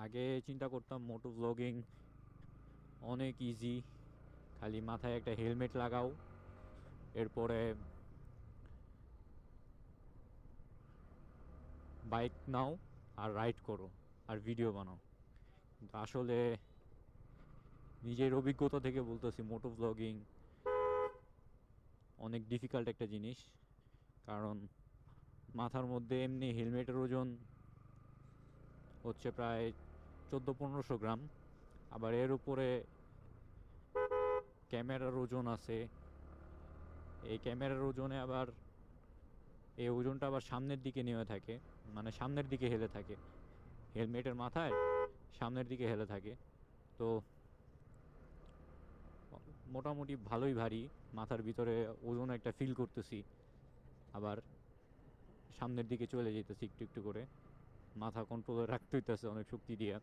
আগে চিন্তা করতাম মোটো ব্লগিং অনেক ইজি, খালি মাথায় একটা হেলমেট লাগাও, এরপরে বাইক নাও আর রাইড করো আর ভিডিও বানাও। কিন্তু আসলে নিজের অভিজ্ঞতা থেকে বলতেছি, মোটো ব্লগিং অনেক ডিফিকাল্ট একটা জিনিস। কারণ মাথার মধ্যে এমনি হেলমেটের ওজন হচ্ছে প্রায় 1400-1500 গ্রাম, আবার এর উপরে ক্যামেরার ওজন আছে। এই ক্যামেরার ওজনে আবার এই ওজনটা আবার সামনের দিকে নেমে থাকে, মানে সামনের দিকে হেলে থাকে, হেলমেটের মাথায় সামনের দিকে হেলে থাকে। তো মোটামুটি ভালোই ভারী, মাথার ভিতরে ওজন একটা ফিল করতেছি, আবার সামনের দিকে চলে যেতেছি একটু একটু করে, মাথা কন্ট্রোলে রাখতে হইতেছে অনেক শক্তি দিয়ে।